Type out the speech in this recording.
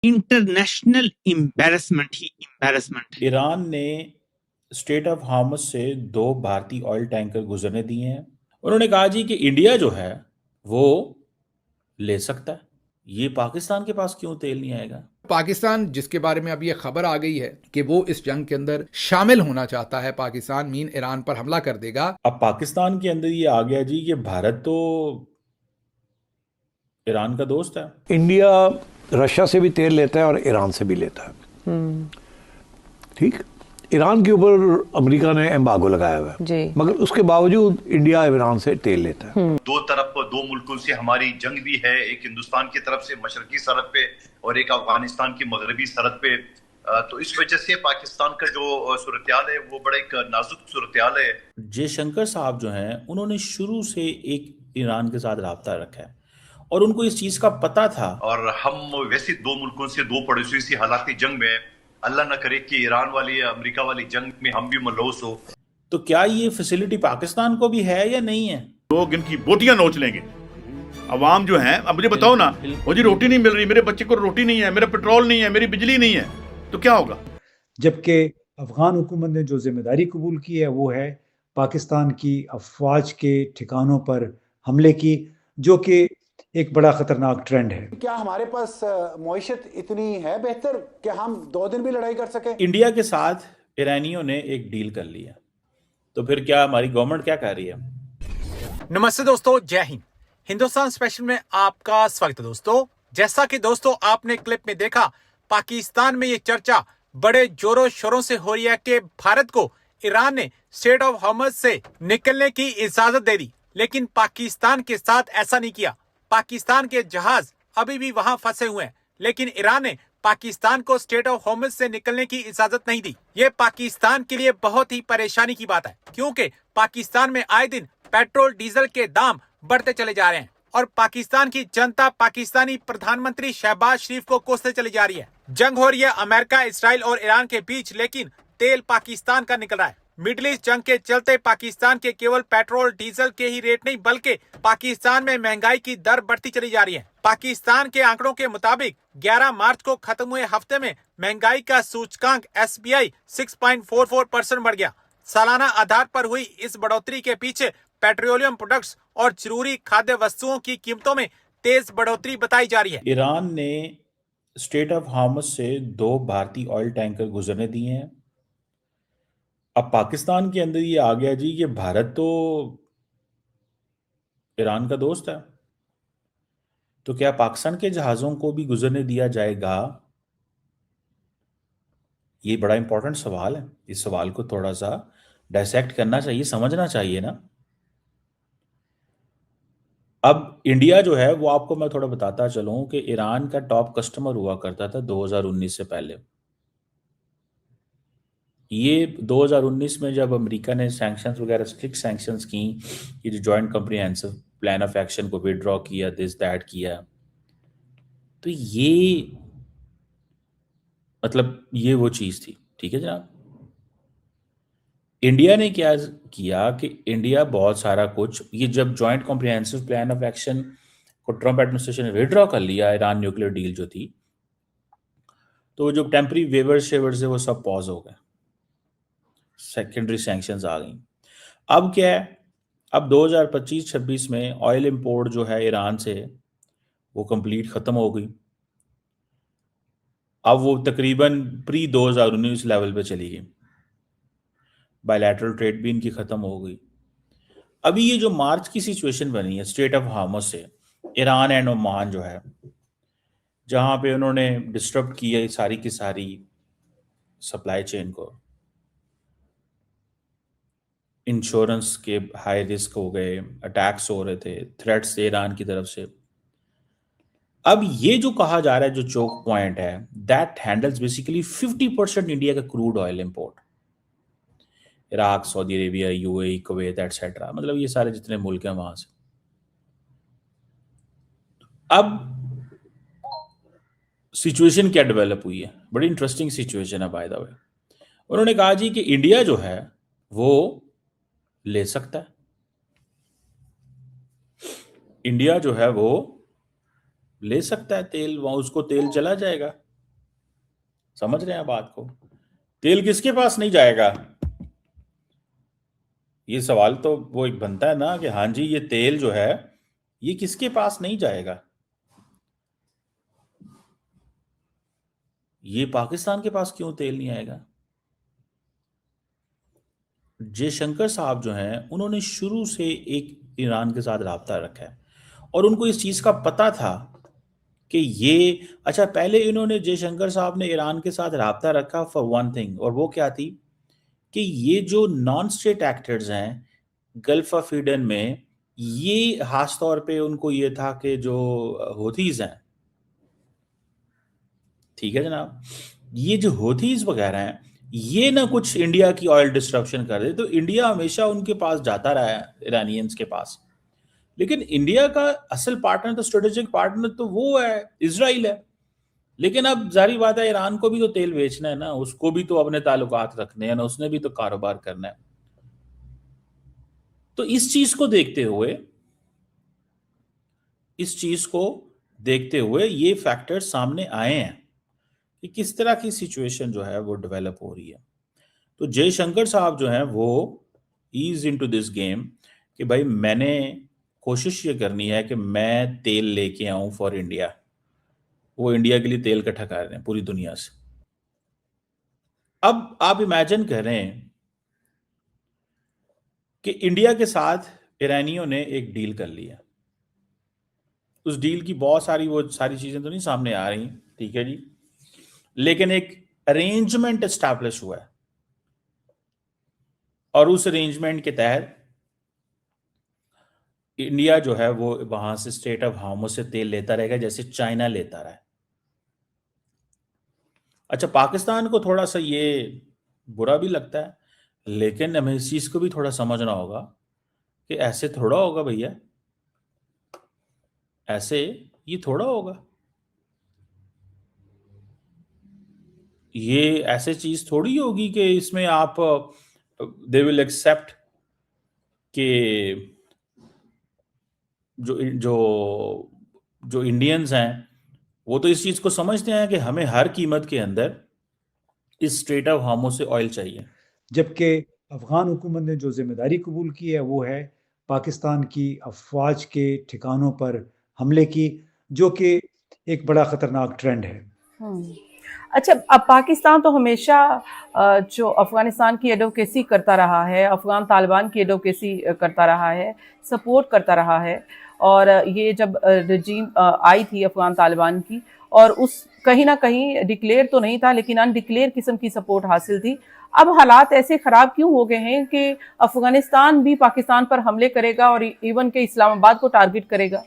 International embarrassment ही embarrassment. Iran ने straight of harms से 2 भारतीय ऑयल टैंकर गुजरने दिए हैं। उन्होंने कहा जी कि इंडिया जो है वो ले सकता है, ये पाकिस्तान के पास क्यों तेल नहीं आएगा। पाकिस्तान जिसके बारे में अब ये खबर आ गई है कि वो इस जंग के अंदर शामिल होना चाहता है, पाकिस्तान मीन ईरान पर हमला कर देगा। अब पाकिस्तान के अंदर ये आ गया जी कि भारत तो ईरान का दोस्त है। इंडिया रशिया से भी तेल लेता है और ईरान से भी लेता है। ठीक, ईरान के ऊपर अमेरिका ने एम्बार्गो लगाया हुआ है, मगर उसके बावजूद इंडिया ईरान से तेल लेता है। दो तरफ 2 मुल्कों से हमारी जंग भी है, एक हिंदुस्तान की तरफ से मशरकी सरहद पे और एक अफगानिस्तान की मगरबी सरहद पे। तो इस वजह से पाकिस्तान का जो सूरत-ए-हाल है वो बड़ा एक नाजुक सूरत-ए-हाल है। जयशंकर साहब जो हैं उन्होंने शुरू से एक ईरान के साथ राब्ता रखा है और उनको इस चीज का पता था। और हम वैसे 2 मुल्कों से 2 पड़ोसियों से हालाती जंग में, अल्लाह न करे कि ईरान वाली या अमेरिका वाली जंग में हम भी मलूस हो। तो क्या ये फैसिलिटी पाकिस्तान को भी है या नहीं है? लोग इनकी बोटियां नोच लेंगे। अवाम जो है, अब मुझे बताओ ना, मुझे रोटी नहीं मिल रही, मेरे बच्चे को रोटी नहीं है, मेरा पेट्रोल नहीं है, मेरी बिजली नहीं है, तो क्या होगा? जबकि अफगान हुकूमत ने जो जिम्मेदारी कबूल की है वो है पाकिस्तान की अफवाज के ठिकानों पर हमले की, जो कि एक बड़ा खतरनाक ट्रेंड है। क्या हमारे पास मईशत इतनी है बेहतर कि हम 2 दिन भी लड़ाई कर सके? इंडिया के साथ ईरानियों ने एक डील कर लिया, तो फिर क्या हमारी गवर्नमेंट क्या कर रही है? नमस्ते दोस्तों, जय हिंद। हिंदुस्तान स्पेशल में आपका स्वागत है दोस्तों। जैसा कि दोस्तों आपने क्लिप में देखा, पाकिस्तान में ये चर्चा बड़े जोरों शोरों से हो रही है कि भारत को ईरान ने स्ट्रेट ऑफ हॉर्मज से निकलने की इजाजत दे दी, लेकिन पाकिस्तान के साथ ऐसा नहीं किया। पाकिस्तान के जहाज अभी भी वहां फंसे हुए हैं, लेकिन ईरान ने पाकिस्तान को स्ट्रेट ऑफ हॉर्मज से निकलने की इजाजत नहीं दी। ये पाकिस्तान के लिए बहुत ही परेशानी की बात है, क्योंकि पाकिस्तान में आए दिन पेट्रोल डीजल के दाम बढ़ते चले जा रहे हैं और पाकिस्तान की जनता पाकिस्तानी प्रधानमंत्री शहबाज शरीफ को कोसते चली जा रही है। जंग हो रही है अमेरिका, इसराइल और ईरान के बीच, लेकिन तेल पाकिस्तान का निकल रहा है। मिडिल ईस्ट जंग के चलते पाकिस्तान के केवल पेट्रोल डीजल के ही रेट नहीं, बल्कि पाकिस्तान में महंगाई की दर बढ़ती चली जा रही है। पाकिस्तान के आंकड़ों के मुताबिक 11 मार्च को खत्म हुए हफ्ते में महंगाई का सूचकांक SPI 6.44% बढ़ गया। सालाना आधार पर हुई इस बढ़ोतरी के पीछे पेट्रोलियम प्रोडक्ट्स और जरूरी खाद्य वस्तुओं की कीमतों में तेज बढ़ोतरी बताई जा रही है। ईरान ने स्ट्रेट ऑफ हार्मस से 2 भारतीय ऑयल टैंकर गुजरने दिए हैं। अब पाकिस्तान के अंदर ये आ गया जी कि भारत तो ईरान का दोस्त है, तो क्या पाकिस्तान के जहाजों को भी गुजरने दिया जाएगा? ये बड़ा इंपॉर्टेंट सवाल है। इस सवाल को थोड़ा सा डायसेक्ट करना चाहिए, समझना चाहिए ना। अब इंडिया जो है वो आपको मैं थोड़ा बताता चलूं कि ईरान का टॉप कस्टमर हुआ करता था 2019 से पहले। ये 2019 में जब अमेरिका ने सैंक्शंस वगैरह स्ट्रिक्ट सैंक्शंस की, ये जो joint comprehensive plan of action को विड्रॉ किया, दिस दैट किया, तो ये मतलब ये वो चीज थी। ठीक है जनाब, इंडिया ने क्या किया कि इंडिया बहुत सारा कुछ, ये जब joint comprehensive plan of action को ट्रंप एडमिनिस्ट्रेशन ने विड्रॉ कर लिया, ईरान न्यूक्लियर डील जो थी, तो जो टेम्परी वेवर्स शेवर्स है वो सब पॉज हो गए, सेकेंडरी सैंक्शंस आ गई। अब क्या है, अब 2025-26 में ऑयल इंपोर्ट जो है ईरान से वो कंप्लीट खत्म हो गई। अब वो तकरीबन प्री 2019 लेवल पे चली गई, बायलैटरल ट्रेड भी इनकी खत्म हो गई। अभी ये जो मार्च की सिचुएशन बनी है स्ट्रेट ऑफ हार्मस से, ईरान एंड ओमान जो है, जहां पे उन्होंने डिस्टर्ब किया सारी की सारी सप्लाई चेन को, इंश्योरेंस के हाई रिस्क हो गए, अटैक्स हो रहे थे, थ्रेट्स थे ईरान की तरफ से। अब ये जो कहा जा रहा है, जो चोक पॉइंट है, दैट हैंडल्स बेसिकली 50% इंडिया का crude oil import, Iraq, Saudi Arabia, UAE, Kuwait etcetera, मतलब ये सारे जितने मुल्क हैं वहां से। अब सिचुएशन क्या डेवलप हुई है, बड़ी इंटरेस्टिंग सिचुएशन है बाय द वे। उन्होंने कहा जी कि इंडिया जो है वो ले सकता है, इंडिया जो है वो ले सकता है तेल, वहां उसको तेल चला जाएगा। समझ रहे हैं बात को? तेल किसके पास नहीं जाएगा? ये सवाल तो वो एक बनता है ना कि हाँ जी, ये तेल जो है ये किसके पास नहीं जाएगा? ये पाकिस्तान के पास क्यों तेल नहीं आएगा? जयशंकर साहब जो हैं उन्होंने शुरू से एक ईरान के साथ राब्ता रखा है और उनको इस चीज का पता था कि ये अच्छा, पहले इन्होंने जयशंकर साहब ने ईरान के साथ राब्ता रखा फॉर वन थिंग, और वो क्या थी कि ये जो नॉन स्टेट एक्टर्स हैं गल्फ ऑफ ईडन में, ये खास तौर पे उनको ये था कि जो हूथीज हैं, ठीक है जनाब, ये जो हूथीज वगैरह हैं ये ना कुछ इंडिया की ऑयल डिस्ट्रप्शन कर दे, तो इंडिया हमेशा उनके पास जाता रहा है, ईरानियंस के पास। लेकिन इंडिया का असल पार्टनर, तो स्ट्रेटेजिक पार्टनर तो वो है, इजराइल है। लेकिन अब जारी बात है, ईरान को भी तो तेल बेचना है ना, उसको भी तो अपने ताल्लुकात रखने हैं ना, उसने भी तो कारोबार करना है। तो इस चीज को देखते हुए ये फैक्टर सामने आए हैं कि किस तरह की सिचुएशन जो है वो डेवलप हो रही है। तो जयशंकर साहब जो हैं वो ईज इनटू दिस गेम कि भाई मैंने कोशिश ये करनी है कि मैं तेल लेके आऊं फॉर इंडिया। वो इंडिया के लिए तेल इकट्ठा कर रहे हैं पूरी दुनिया से। अब आप इमेजिन करें कि इंडिया के साथ ईरानियों ने एक डील कर लिया। उस डील की बहुत सारी चीजें तो नहीं सामने आ रही, ठीक है जी, लेकिन एक अरेंजमेंट एस्टैब्लिश हुआ है और उस अरेंजमेंट के तहत इंडिया जो है वो वहां से स्टेट ऑफ हार्मोस से तेल लेता रहेगा जैसे चाइना लेता रहा है। अच्छा, पाकिस्तान को थोड़ा सा ये बुरा भी लगता है, लेकिन हमें इस चीज को भी थोड़ा समझना होगा कि ऐसे थोड़ा होगा भैया, ऐसे ये थोड़ा होगा, ये ऐसे चीज थोड़ी होगी कि इसमें आप दे विल एक्सेप्ट कि जो इंडियंस हैं वो तो इस चीज को समझते हैं कि हमें हर कीमत के अंदर इस स्ट्रेट ऑफ हार्मोस से ऑयल चाहिए। जबकि अफगान हुकूमत ने जो जिम्मेदारी कबूल की है वो है पाकिस्तान की अफवाज के ठिकानों पर हमले की, जो कि एक बड़ा ख़तरनाक ट्रेंड है। अच्छा, अब पाकिस्तान तो हमेशा जो अफगानिस्तान की एडवोकेसी करता रहा है, अफगान तालिबान की एडवोकेसी करता रहा है, सपोर्ट करता रहा है, और ये जब रजीम आई थी अफगान तालिबान की, और उस कहीं ना कहीं डिक्लेयर तो नहीं था लेकिन अनडिक्लेयर किस्म की सपोर्ट हासिल थी। अब हालात ऐसे ख़राब क्यों हो गए हैं कि अफगानिस्तान भी पाकिस्तान पर हमले करेगा और इवन के इस्लामाबाद को टारगेट करेगा?